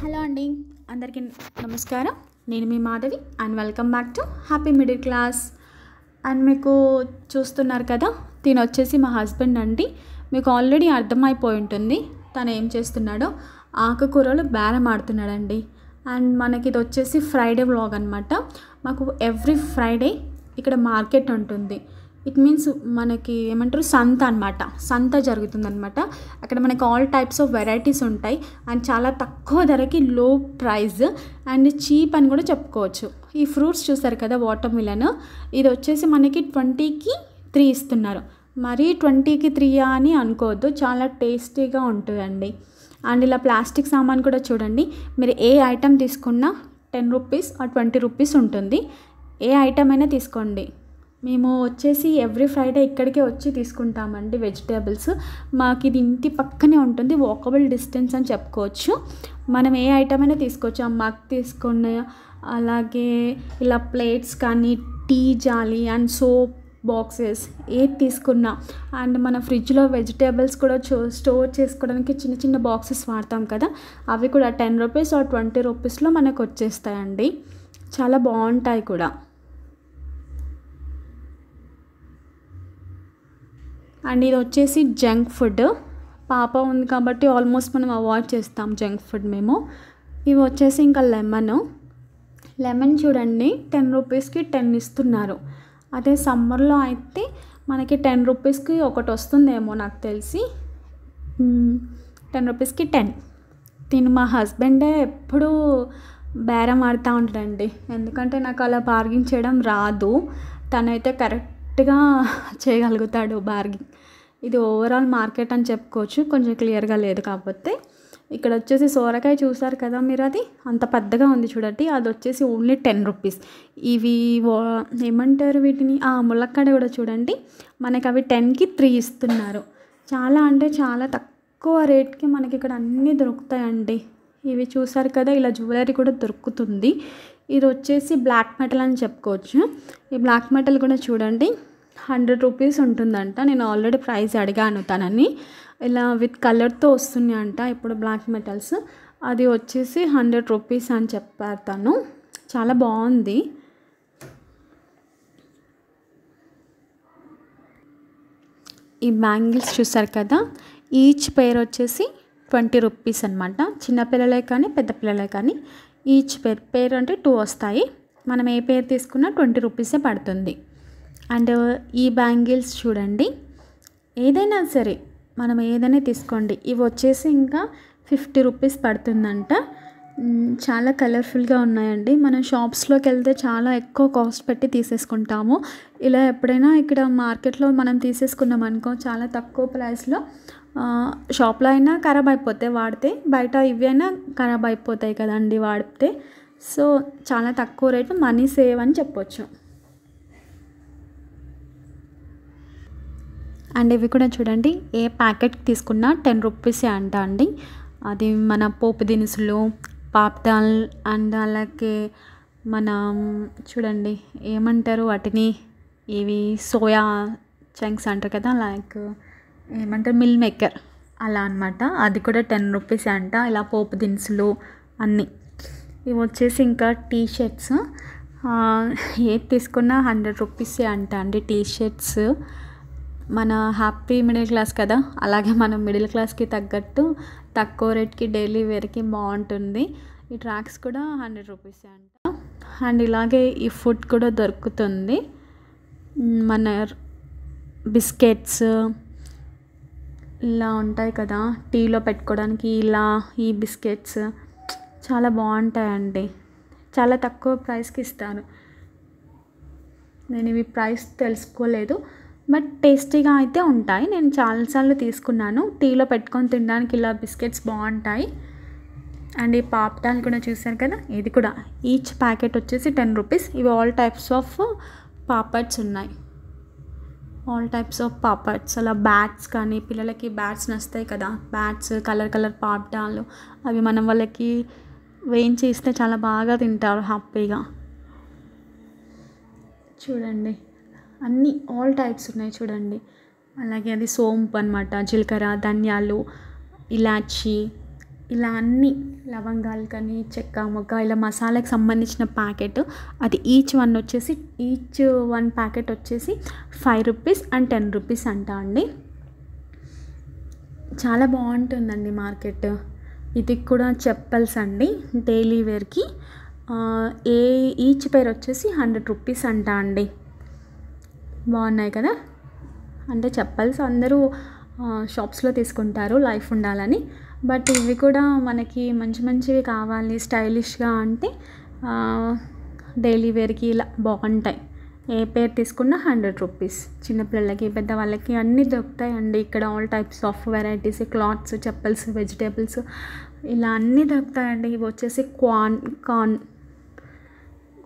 Hello అండి, అందరికీ నమస్కారం. నేను మీ Madhavi and welcome back to happy middle class. And మీకు చూస్తున్నారు కదా, తిను వచ్చేసి మా హస్బెండ్ అండి. మీకు ఆల్రెడీ అర్థమైపోయి ఉంటుంది తను ఏం చేస్తున్నాడో. ఆకుకూరలు బేరం ఆడుతున్నాడండి. అండ్ మనకి ఇది వచ్చేసి ఫ్రైడే వ్లాగ్ అనమాట. మాకు ఎవ్రీ ఫ్రైడే ఇక్కడ మార్కెట్ ఉంటుంది. ఇట్ మీన్స్ మనకి ఏమంటారు, సంత అనమాట. సంత జరుగుతుందనమాట. అక్కడ మనకి ఆల్ టైప్స్ ఆఫ్ వెరైటీస్ ఉంటాయి అండ్ చాలా తక్కువ ధరకి లో ప్రైస్ అండ్ చీప్ అని కూడా చెప్పుకోవచ్చు. ఈ ఫ్రూట్స్ చూసారు కదా, వాటర్ మిలన్, ఇది వచ్చేసి మనకి 20కి 3 ఇస్తున్నారు. మరీ 20కి 3 అని అనుకోవద్దు, చాలా టేస్టీగా ఉంటుందండి. అండ్ ఇలా ప్లాస్టిక్ సామాన్ కూడా చూడండి, మీరు ఏ ఐటెం తీసుకున్నా 10 రూపీస్ ఆర్ 20 రూపీస్ ఉంటుంది. ఏ ఐటెం అయినా తీసుకోండి. మేము వచ్చేసి ఎవ్రీ ఫ్రైడే ఇక్కడికే వచ్చి తీసుకుంటామండి వెజిటేబుల్స్. మాకు ఇది ఇంటి పక్కనే ఉంటుంది, వాకబుల్ డిస్టెన్స్ అని చెప్పుకోవచ్చు. మనం ఏ ఐటమ్ అయినా తీసుకోవచ్చు. ఆ మగ్ తీసుకున్న, అలాగే ఇలా ప్లేట్స్ కానీ, టీ జాలి అండ్ సోప్ బాక్సెస్ ఏది తీసుకున్నా. అండ్ మన ఫ్రిడ్జ్లో వెజిటేబుల్స్ కూడా స్టోర్ చేసుకోవడానికి చిన్న చిన్న బాక్సెస్ వాడతాం కదా, అవి కూడా 10 రూపీస్ ఆర్ 20 రూపీస్లో మనకు వచ్చేస్తాయండి. చాలా బాగుంటాయి కూడా. అండ్ ఇది వచ్చేసి జంక్ ఫుడ్. పాప ఉంది కాబట్టి ఆల్మోస్ట్ మనం అవాయిడ్ చేస్తాం జంక్ ఫుడ్ మేము. ఇవి వచ్చేసి ఇంకా లెమన్ చూడండి, 10 రూపీస్కి 10 ఇస్తున్నారు. అదే సమ్మర్లో అయితే మనకి 10 రూపీస్కి ఒకటి వస్తుందేమో నాకు తెలిసి. 10 రూపీస్కి 10. దీన్ని మా హస్బెండే ఎప్పుడూ బేరం ఆడుతూ ఉంటాడండి. ఎందుకంటే నాకు అలా బార్గింగ్ చేయడం రాదు, తనైతే కరెక్ట్గా చేయగలుగుతాడు బార్గింగ్. ఇది ఓవరాల్ మార్కెట్ అని చెప్పుకోవచ్చు, కొంచెం క్లియర్గా లేదు కాకపోతే. ఇక్కడ వచ్చేసి సోరకాయ చూసారు కదా మీరు, అది అంత పెద్దగా ఉంది చూడండి, అది వచ్చేసి ఓన్లీ 10 రూపీస్. ఇవి ఏమంటారు వీటిని, ములక్కాడ కూడా చూడండి, మనకి అవి 10కి 3 ఇస్తున్నారు. చాలా అంటే చాలా తక్కువ రేట్కి మనకి ఇక్కడ అన్నీ దొరుకుతాయండి. ఇవి చూసారు కదా, ఇలా జ్యువెలరీ కూడా దొరుకుతుంది. ఇది వచ్చేసి బ్లాక్ మెటల్ అని చెప్పుకోవచ్చు. ఈ బ్లాక్ మెటల్ కూడా చూడండి 100 రూపీస్ ఉంటుందంట. నేను ఆల్రెడీ ప్రైస్ అడిగాను తనని. ఇలా విత్ కలర్తో వస్తున్నాయి అంట ఇప్పుడు బ్లాక్ మెటల్స్. అది వచ్చేసి 100 రూపీస్ అని చెప్పారు తను. చాలా బాగుంది. ఈ బ్యాంగిల్స్ చూసారు కదా, ఈచ్ పేర్ వచ్చేసి 20 రూపీస్ అనమాట. చిన్నపిల్లలే కానీ పెద్ద పిల్లలే కానీ ఈచ్ పేర్ అంటే 2 వస్తాయి. మనం ఏ పేరు తీసుకున్నా 20 రూపీసే పడుతుంది. అండ్ ఈ బ్యాంగిల్స్ చూడండి, ఏదైనా సరే మనం ఏదైనా తీసుకోండి, ఇవి వచ్చేసి ఇంకా 50 రూపీస్ పడుతుందంట. చాలా కలర్ఫుల్గా ఉన్నాయండి. మనం షాప్స్లోకి వెళ్తే చాలా ఎక్కువ కాస్ట్ పెట్టి తీసేసుకుంటాము. ఇలా ఎప్పుడైనా ఇక్కడ మార్కెట్లో మనం తీసేసుకున్నాం అనుకో, చాలా తక్కువ ప్రైస్లో షాప్లో అయినా ఖరాబ్ అయిపోతాయి వాడితే, బయట ఇవి అయినా ఖరాబ్ అయిపోతాయి కదండి వాడితే. సో చాలా తక్కువ రేటు, మనీ సేవ్ అని చెప్పొచ్చు. అండ్ ఇవి కూడా చూడండి, ఏ ప్యాకెట్ తీసుకున్నా 10 రూపీసే అంట అండి. అది మన పోపు దినుసులు, పాప్దాల్ అండ్ అలాగే మనం చూడండి ఏమంటారు వాటిని, ఇవి సోయా చంక్స్ అంటారు కదా, లైక్ ఏమంటారు మిల్ మేకర్ అలా అనమాట. అది కూడా 10 రూపీసే అంట. ఇలా పోపు దినుసులు అన్నీ. ఇవి వచ్చేసి ఇంకా టీ షర్ట్స్, ఏది తీసుకున్నా 100 రూపీసే అంట అండి టీ షర్ట్స్. మన హ్యాపీ మిడిల్ క్లాస్ కదా, అలాగే మనం మిడిల్ క్లాస్కి తగ్గట్టు తక్కువ రేట్కి డైలీ వేర్కి బాగుంటుంది. ఈ ట్రాక్స్ కూడా 100 రూపీసే అంట. అండ్ ఇలాగే ఈ ఫుడ్ కూడా దొరుకుతుంది. మన బిస్కెట్స్ ఇలా ఉంటాయి కదా, టీలో పెట్టుకోవడానికి, ఇలా ఈ బిస్కెట్స్ చాలా బాగుంటాయండి. చాలా తక్కువ ప్రైస్కి ఇస్తాను. నేను ఇవి ప్రైస్ తెలుసుకోలేదు, బట్ టేస్టీగా అయితే ఉంటాయి. నేను చాలాసార్లు తీసుకున్నాను. టీలో పెట్టుకొని తినడానికి ఇలా బిస్కెట్స్ బాగుంటాయి. అండ్ ఈ పాప్డాల్ కూడా చూసారు కదా, ఇది కూడా ఈచ్ ప్యాకెట్ వచ్చేసి 10 రూపీస్. ఇవి ఆల్ టైప్స్ ఆఫ్ పాపడ్స్ ఉన్నాయి, ఆల్ టైప్స్ ఆఫ్ పాపడ్స్. అలా బ్యాట్స్ కానీ, పిల్లలకి బ్యాట్స్ నస్తాయి కదా, బ్యాట్స్, కలర్ పాప్డాలు, అవి మనం వాళ్ళకి వేయించి ఇస్తే చాలా బాగా తింటారు హ్యాపీగా. చూడండి అన్నీ ఆల్ టైప్స్ ఉన్నాయి చూడండి. అలాగే అది సోంపు అనమాట, జీలకర్ర, ధనియాలు, ఇలాచి, ఇలా అన్ని లవంగాలు కానీ చెక్క మొగ్గ ఇలా మసాలాకి సంబంధించిన ప్యాకెట్, అది ఈచ్ వన్ ప్యాకెట్ వచ్చేసి 5 రూపీస్ అండ్ 10 రూపీస్ అంట అండి. చాలా బాగుంటుందండి మార్కెట్. ఇది కూడా చెప్పల్స్ అండి, డైలీ వేర్కి. ఈచ్ పేర్ వచ్చేసి 100 రూపీస్ అంట అండి. బాగున్నాయి కదా. అంటే చెప్పల్స్ అందరూ షాప్స్లో తీసుకుంటారు లైఫ్ ఉండాలని, బట్ ఇవి కూడా మనకి మంచివి కావాలి స్టైలిష్గా అంటే డైలీ వేర్కి ఇలా బాగుంటాయి. ఏ పేర్ తీసుకున్నా 100 రూపీస్. చిన్నపిల్లలకి పెద్దవాళ్ళకి అన్నీ దొరుకుతాయండి ఇక్కడ. All types of varieties, clothes, chappals, vegetables ఇలా అన్నీ దొరుకుతాయండి. ఇవి వచ్చేసి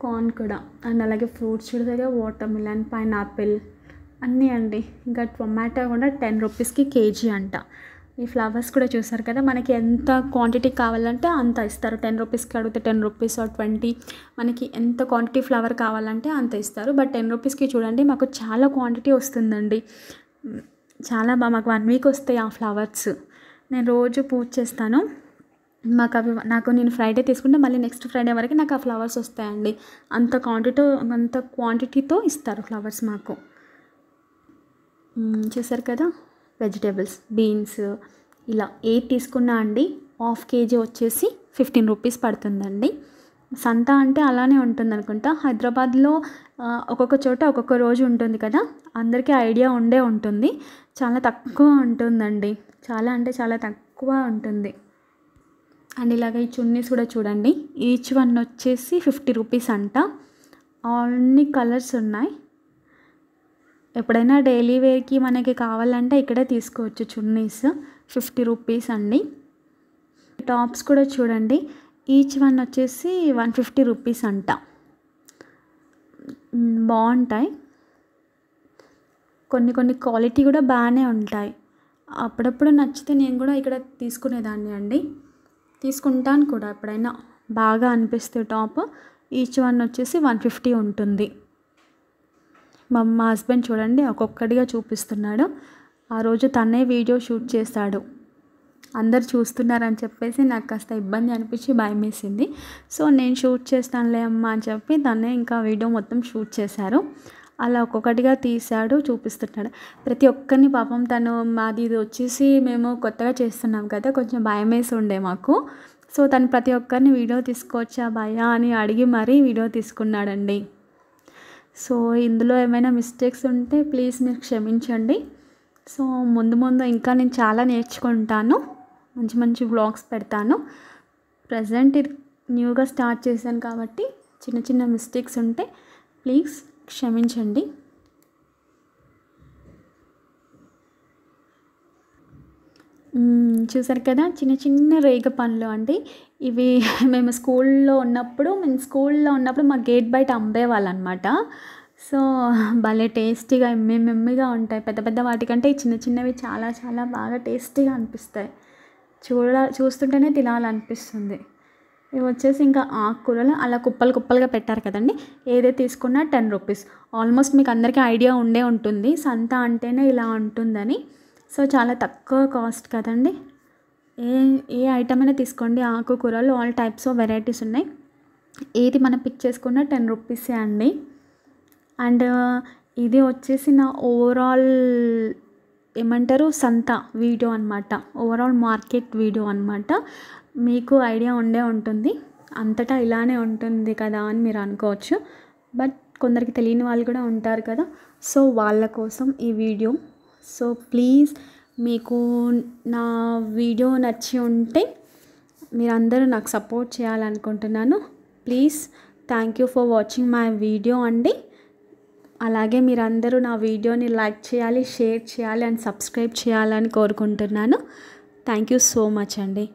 కార్న్ కూడా అండ్ అలాగే ఫ్రూట్స్ చూడగా వాటర్ మిలన్, పైనాపిల్ అన్నీ అండి. ఇంకా టొమాటో కూడా 10 రూపీస్కి కేజీ అంట. ఈ ఫ్లవర్స్ కూడా చూసారు కదా, మనకి ఎంత క్వాంటిటీ కావాలంటే అంత ఇస్తారు. 10 రూపీస్కి అడిగితే 10 రూపీస్ ఆర్ 20, మనకి ఎంత క్వాంటిటీ ఫ్లవర్ కావాలంటే అంత ఇస్తారు. బట్ 10 రూపీస్కి చూడండి మాకు చాలా క్వాంటిటీ వస్తుందండి. చాలా బాగా మాకు 1 వీక్ వస్తాయి ఆ ఫ్లవర్స్. నేను రోజు పూజ చేస్తాను, నాకు నేను ఫ్రైడే తీసుకుంటే మళ్ళీ నెక్స్ట్ ఫ్రైడే వరకు నాకు ఆ ఫ్లవర్స్ వస్తాయండి. అంత క్వాంటిటీతో ఇస్తారు ఫ్లవర్స్ మాకు. చూసారు కదా, వెజిటేబుల్స్, బీన్స్ ఇలా ఏది తీసుకున్నా అండి 1/2 కేజీ వచ్చేసి 15 రూపీస్ పడుతుందండి. సంత అంటే అలానే ఉంటుంది అనుకుంటా. హైదరాబాద్లో ఒక్కొక్క చోట ఒక్కొక్క రోజు ఉంటుంది కదా, అందరికీ ఐడియా ఉంటుంది. చాలా తక్కువ ఉంటుందండి, చాలా అంటే చాలా తక్కువ ఉంటుంది. అండ్ ఇలాగ ఈ చున్నీస్ కూడా చూడండి, ఈచ్ వన్ వచ్చేసి 50 రూపీస్ అంట. అన్ని కలర్స్ ఉన్నాయి. ఎప్పుడైనా డైలీ వేర్కి మనకి కావాలంటే ఇక్కడే తీసుకోవచ్చు. చున్నీస్ 50 రూపీస్ అండి. టాప్స్ కూడా చూడండి, ఈచ్ వన్ వచ్చేసి 150 రూపీస్ అంట. బాగుంటాయి, కొన్ని క్వాలిటీ కూడా బాగానే ఉంటాయి. అప్పుడప్పుడు నచ్చితే నేను కూడా ఇక్కడ తీసుకునేదాన్ని అండి, తీసుకుంటాను కూడా ఎప్పుడైనా బాగా అనిపిస్తే టాప్. ఈచ్ వన్ వచ్చేసి 150 ఉంటుంది. మా హస్బెండ్ చూడండి ఒక్కొక్కటిగా చూపిస్తున్నాడు. ఆ రోజు తనే వీడియో షూట్ చేశాడు. అందరు చూస్తున్నారని చెప్పేసి నాకు కాస్త ఇబ్బంది అనిపించి భయం వేసింది. సో నేను షూట్ చేస్తానులే అమ్మా అని చెప్పి తనే ఇంకా వీడియో మొత్తం షూట్ చేశారు. అలా ఒక్కొక్కటిగా తీశాడు, చూపిస్తున్నాడు. ప్రతి ఒక్కరిని పాపం మాది ఇది వచ్చేసి మేము కొత్తగా చేస్తున్నాం కదా, కొంచెం భయం వేసి ఉండే మాకు. సో తను ప్రతి ఒక్కరిని వీడియో తీసుకోవచ్చా భయ్యా అని అడిగి మరీ వీడియో తీసుకున్నాడండి. సో ఇందులో ఏమైనా మిస్టేక్స్ ఉంటే ప్లీజ్ మీరు క్షమించండి. సో ముందు ఇంకా నేను చాలా నేర్చుకుంటాను, మంచి వ్లాగ్స్ పెడతాను. ప్రజెంట్ ఇది న్యూగా స్టార్ట్ చేశాను కాబట్టి చిన్న మిస్టేక్స్ ఉంటే ప్లీజ్ క్షమించండి. చూసారు కదా, చిన్న రేగ పండ్లు అండి ఇవి. మేము స్కూల్లో ఉన్నప్పుడు మా గేట్ బయట అమ్మేవాళ్ళు అనమాట. సో భలే టేస్టీగా ఎమ్మెగా ఉంటాయి. పెద్ద వాటికంటే ఈ చిన్నవి చాలా చాలా బాగా టేస్టీగా అనిపిస్తాయి. చూస్తుంటేనే తినాలనిపిస్తుంది. ఇవి వచ్చేసి ఇంకా ఆకుకూరలు అలా కుప్పలుగా పెట్టారు కదండి. ఏదైతే తీసుకున్నా 10 రూపీస్. ఆల్మోస్ట్ మీకు అందరికీ ఐడియా ఉంటుంది సంత అంటేనే ఇలా ఉంటుందని. సో చాలా తక్కువ కాస్ట్ కదండి. ఏ ఐటమ్ అయినా తీసుకోండి, ఆకుకూరలు ఆల్ టైప్స్ ఆఫ్ వెరైటీస్ ఉన్నాయి. ఏది మనం పిక్ చేసుకున్నా 10 రూపీసే అండి. అండ్ ఇది వచ్చేసి నా ఓవరాల్ ఏమంటారు సంత వీడియో అనమాట, ఓవరాల్ మార్కెట్ వీడియో అనమాట. మీకు ఐడియా ఉంటుంది, అంతటా ఇలానే ఉంటుంది కదా అని మీరు అనుకోవచ్చు. బట్ కొందరికి తెలియని వాళ్ళు కూడా ఉంటారు కదా, సో వాళ్ళ కోసం ఈ వీడియో. సో ప్లీజ్ మీకు నా వీడియో నచ్చి ఉంటే మీరందరూ నాకు సపోర్ట్ చేయాలనుకుంటున్నాను. Please thank you for watching my video అండి. అలాగే మీరందరూ నా వీడియోని లైక్ చేయాలి, షేర్ చేయాలి అండ్ సబ్స్క్రైబ్ చేయాలని కోరుకుంటున్నాను. థ్యాంక్ యూ సో మచ్ అండి.